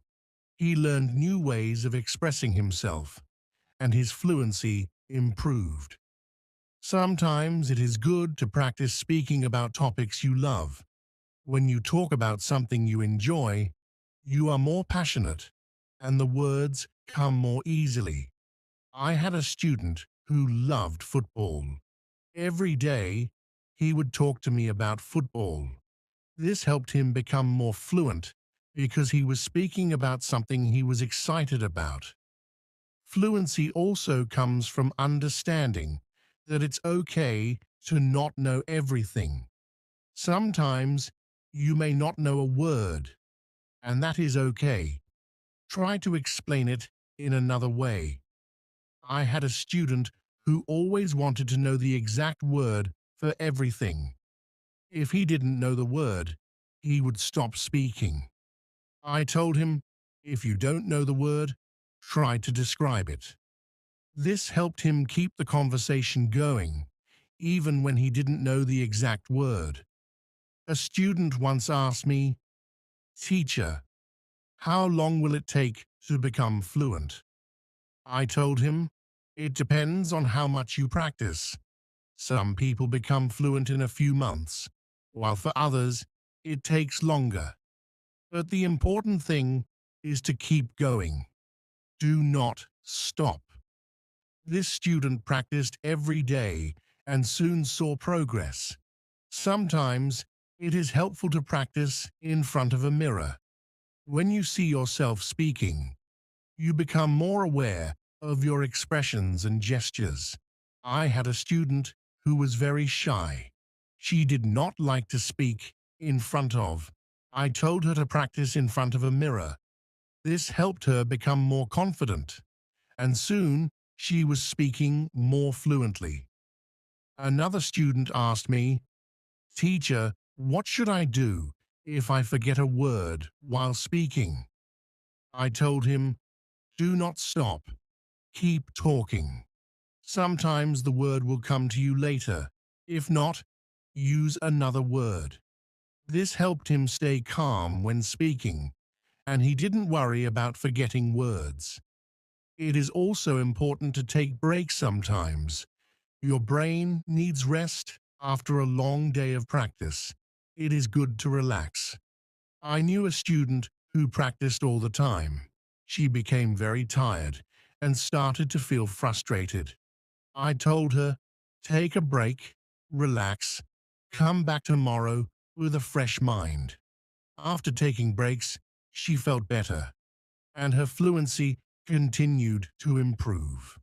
He learned new ways of expressing himself, and his fluency improved. Sometimes it is good to practice speaking about topics you love. When you talk about something you enjoy, you are more passionate, and the words come more easily. I had a student who loved football. Every day, he would talk to me about football. This helped him become more fluent because he was speaking about something he was excited about. Fluency also comes from understanding that it's okay to not know everything. Sometimes you may not know a word, and that is okay. Try to explain it in another way. I had a student who always wanted to know the exact word for everything. If he didn't know the word, he would stop speaking. I told him, if you don't know the word, try to describe it. This helped him keep the conversation going, even when he didn't know the exact word. A student once asked me, "Teacher, how long will it take to become fluent?" I told him, it depends on how much you practice. Some people become fluent in a few months, while for others, it takes longer. But the important thing is to keep going. Do not stop. This student practiced every day and soon saw progress. Sometimes it is helpful to practice in front of a mirror. When you see yourself speaking, you become more aware of your expressions and gestures. I had a student who was very shy. She did not like to speak in front of. I told her to practice in front of a mirror. This helped her become more confident, and soon she was speaking more fluently. Another student asked me, "Teacher, what should I do if I forget a word while speaking?" I told him, do not stop. Keep talking. Sometimes the word will come to you later. If not, use another word. This helped him stay calm when speaking, and he didn't worry about forgetting words. It is also important to take breaks sometimes. Your brain needs rest after a long day of practice. It is good to relax. I knew a student who practiced all the time. She became very tired and started to feel frustrated. I told her, take a break, relax, come back tomorrow with a fresh mind. After taking breaks, she felt better, and her fluency continued to improve.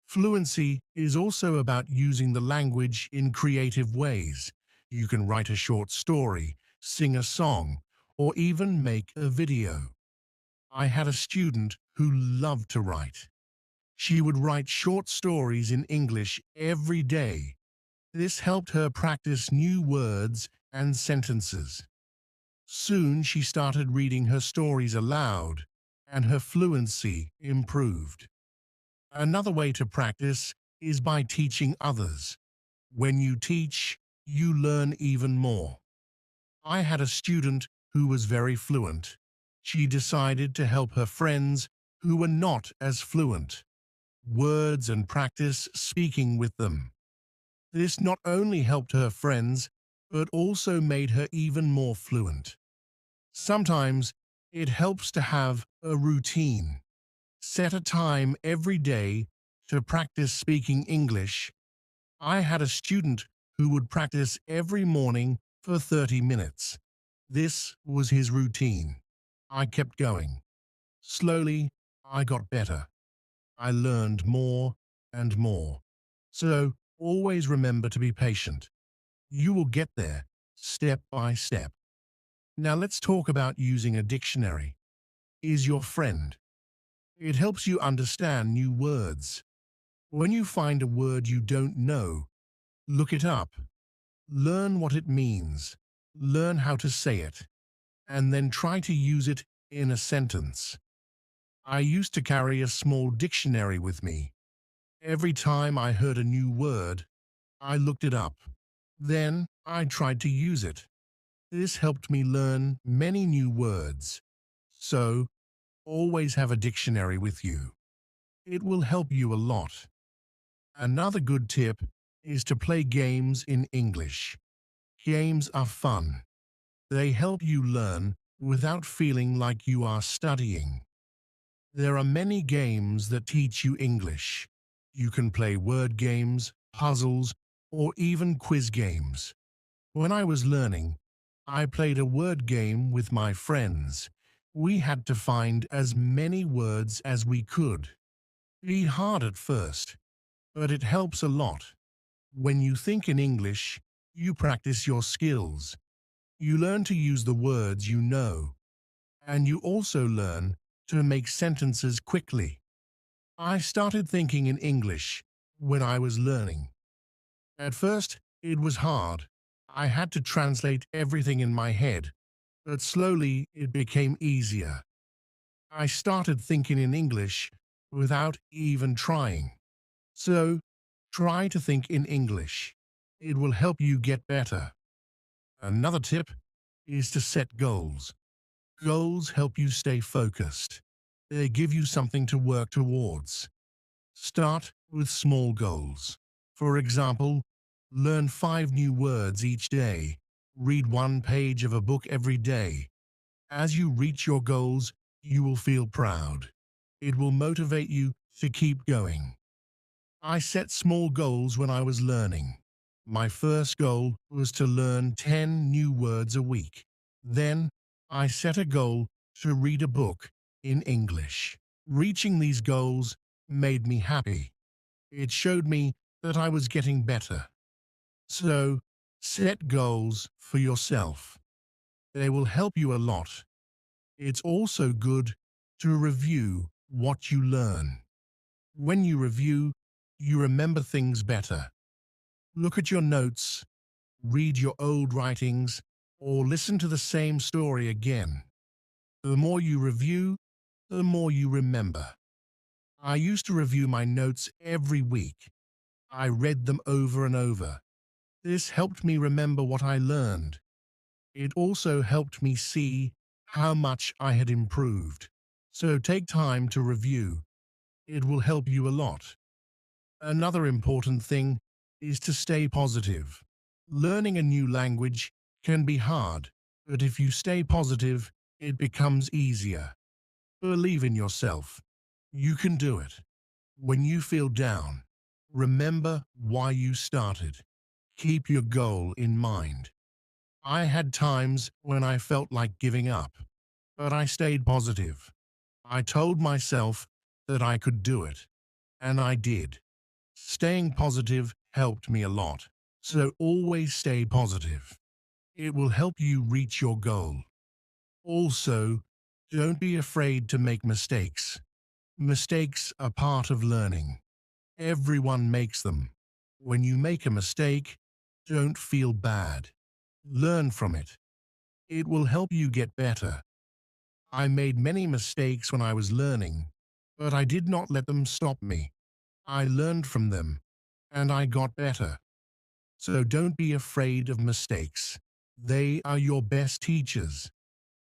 Fluency is also about using the language in creative ways. You can write a short story, sing a song, or even make a video. I had a student who loved to write. She would write short stories in English every day. This helped her practice new words and sentences. Soon she started reading her stories aloud, and her fluency improved. Another way to practice is by teaching others. When you teach, you learn even more. I had a student who was very fluent. She decided to help her friends who were not as fluent. Words and practice speaking with them. This not only helped her friends, but also made her even more fluent. Sometimes it helps to have a routine. Set a time every day to practice speaking English. I had a student who would practice every morning for 30 minutes. This was his routine. I kept going. Slowly, I got better. I learned more and more. So, always remember to be patient. You will get there, step by step. Now let's talk about using a dictionary. Is your friend. It helps you understand new words. When you find a word you don't know, look it up. Learn what it means. Learn how to say it, and then try to use it in a sentence. I used to carry a small dictionary with me. Every time I heard a new word, I looked it up. Then I tried to use it. This helped me learn many new words. So, Always have a dictionary with you. It will help you a lot. Another good tip is to play games in English. Games are fun. They help you learn without feeling like you are studying. There are many games that teach you English. You can play word games, puzzles, or even quiz games. When I was learning, I played a word game with my friends. We had to find as many words as we could. Be hard at first, but it helps a lot. When you think in English, you practice your skills. You learn to use the words you know, and you also learn to make sentences quickly. I started thinking in English when I was learning. At first, it was hard. I had to translate everything in my head, but slowly it became easier. I started thinking in English without even trying. So, try to think in English. It will help you get better. Another tip is to set goals. Goals help you stay focused. They give you something to work towards. Start with small goals. For example, learn 5 new words each day. Read 1 page of a book every day. As you reach your goals, you will feel proud. It will motivate you to keep going. I set small goals when I was learning. My first goal was to learn 10 new words a week. Then, I set a goal to read a book in English. Reaching these goals made me happy. It showed me that I was getting better. So, set goals for yourself. They will help you a lot. It's also good to review what you learn. When you review, you remember things better. Look at your notes, read your old writings, or listen to the same story again. The more you review, the more you remember. I used to review my notes every week. I read them over and over. This helped me remember what I learned. It also helped me see how much I had improved. So take time to review. It will help you a lot. Another important thing is to stay positive. Learning a new language can be hard, but if you stay positive, it becomes easier. Believe in yourself. You can do it. When you feel down, remember why you started. Keep your goal in mind. I had times when I felt like giving up, but I stayed positive. I told myself that I could do it, and I did. Staying positive helped me a lot, so always stay positive. It will help you reach your goal. Also, don't be afraid to make mistakes. Mistakes are part of learning. Everyone makes them. When you make a mistake, don't feel bad. Learn from it. It will help you get better. I made many mistakes when I was learning, but I did not let them stop me. I learned from them, and I got better. So don't be afraid of mistakes. They are your best teachers.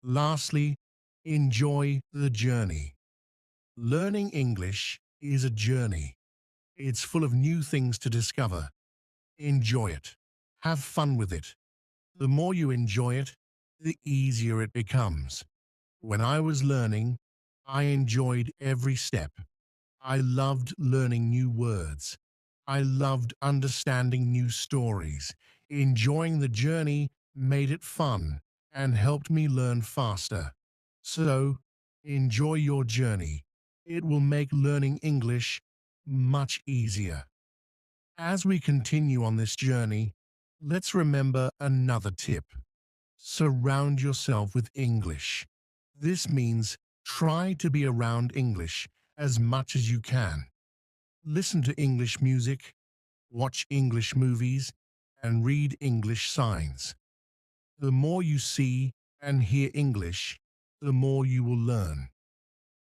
Lastly, enjoy the journey. Learning English is a journey. It's full of new things to discover. Enjoy it. Have fun with it. The more you enjoy it, the easier it becomes. When I was learning, I enjoyed every step. I loved learning new words. I loved understanding new stories. Enjoying the journey made it fun and helped me learn faster. So, enjoy your journey. It will make learning English much easier. As we continue on this journey, let's remember another tip. Surround yourself with English. This means try to be around English as much as you can. Listen to English music, watch English movies, and read English signs. The more you see and hear English, the more you will learn.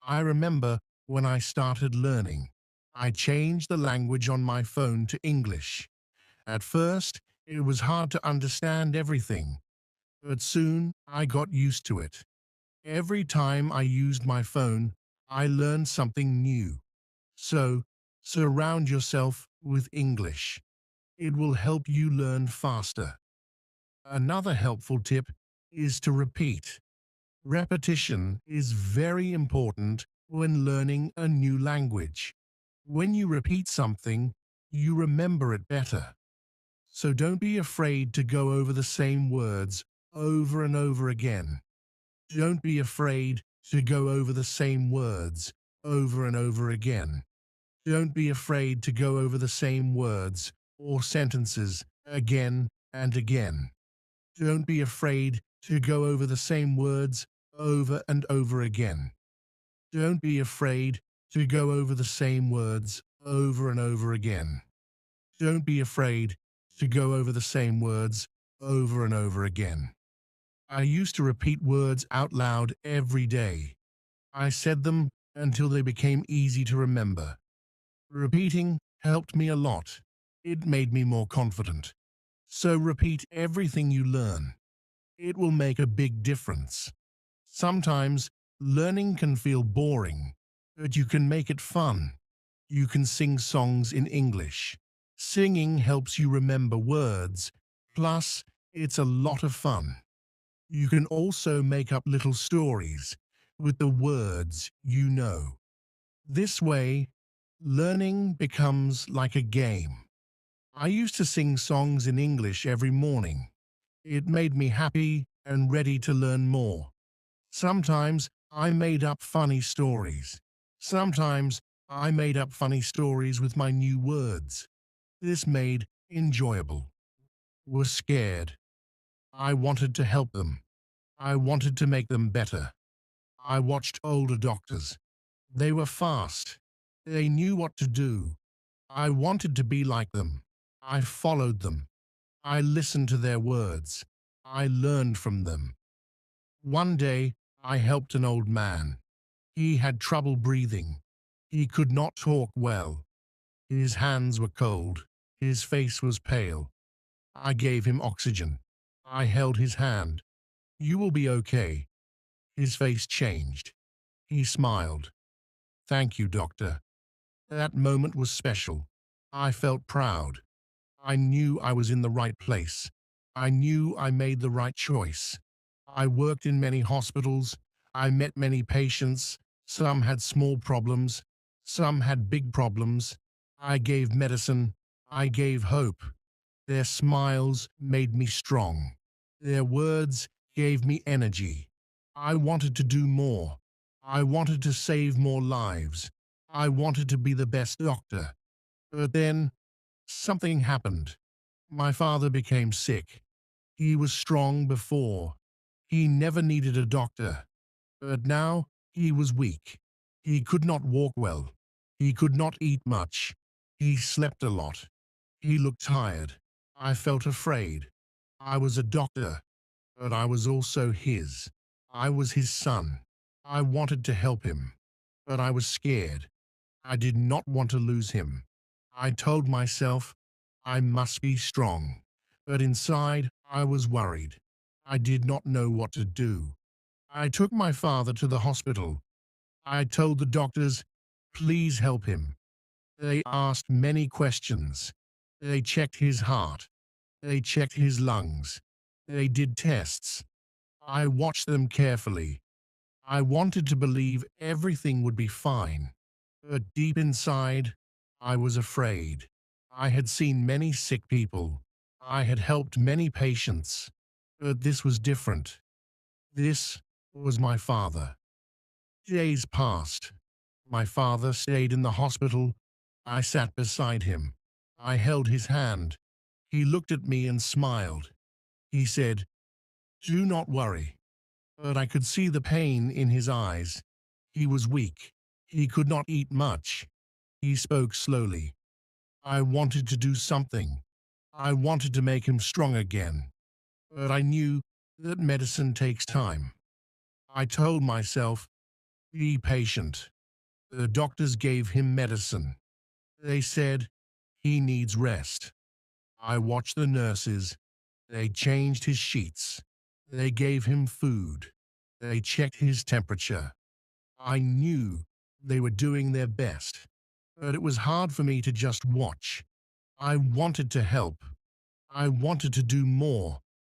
I remember when I started learning, I changed the language on my phone to English. At first, it was hard to understand everything, but soon I got used to it. Every time I used my phone, I learned something new. So, surround yourself with English. It will help you learn faster. Another helpful tip is to repeat. Repetition is very important when learning a new language. When you repeat something, you remember it better. So don't be afraid to go over the same words over and over again. Don't be afraid to go over the same words over and over again. Don't be afraid to go over the same words or sentences again and again. Don't be afraid to go over the same words over and over again. Don't be afraid to go over the same words over and over again. Don't be afraid to go over the same words over and over again. I used to repeat words out loud every day. I said them until they became easy to remember. Repeating helped me a lot. It made me more confident. So repeat everything you learn. It will make a big difference. Sometimes learning can feel boring, but you can make it fun. You can sing songs in English. Singing helps you remember words. Plus, it's a lot of fun. You can also make up little stories with the words you know. This way, learning becomes like a game. I used to sing songs in English every morning. It made me happy and ready to learn more. Sometimes I made up funny stories. Sometimes I made up funny stories with my new words. This made enjoyable. Was scared. I wanted to help them. I wanted to make them better. I watched older doctors. They were fast. They knew what to do. I wanted to be like them. I followed them. I listened to their words. I learned from them. One day, I helped an old man. He had trouble breathing. He could not talk well. His hands were cold. His face was pale. I gave him oxygen. I held his hand. "You will be okay." His face changed. He smiled. "Thank you, doctor." That moment was special. I felt proud. I knew I was in the right place. I knew I made the right choice. I worked in many hospitals. I met many patients. Some had small problems. Some had big problems. I gave medicine. I gave hope. Their smiles made me strong. Their words gave me energy. I wanted to do more. I wanted to save more lives. I wanted to be the best doctor. But then something happened. My father became sick. He was strong before. He never needed a doctor. But now he was weak. He could not walk well. He could not eat much. He slept a lot. He looked tired. I felt afraid. I was a doctor, but I was also his. I was his son. I wanted to help him, but I was scared. I did not want to lose him. I told myself I must be strong, but inside I was worried. I did not know what to do. I took my father to the hospital. I told the doctors, "Please help him." They asked many questions. They checked his heart. They checked his lungs. They did tests. I watched them carefully. I wanted to believe everything would be fine. But deep inside, I was afraid. I had seen many sick people. I had helped many patients. But this was different. This was my father. Days passed. My father stayed in the hospital. I sat beside him. I held his hand. He looked at me and smiled. He said, "Do not worry." But I could see the pain in his eyes. He was weak. He could not eat much. He spoke slowly. I wanted to do something. I wanted to make him strong again. But I knew that medicine takes time. I told myself, "Be patient." The doctors gave him medicine. They said, "He needs rest." I watched the nurses. They changed his sheets. They gave him food. They checked his temperature. I knew they were doing their best, but it was hard for me to just watch. I wanted to help. I wanted to do more.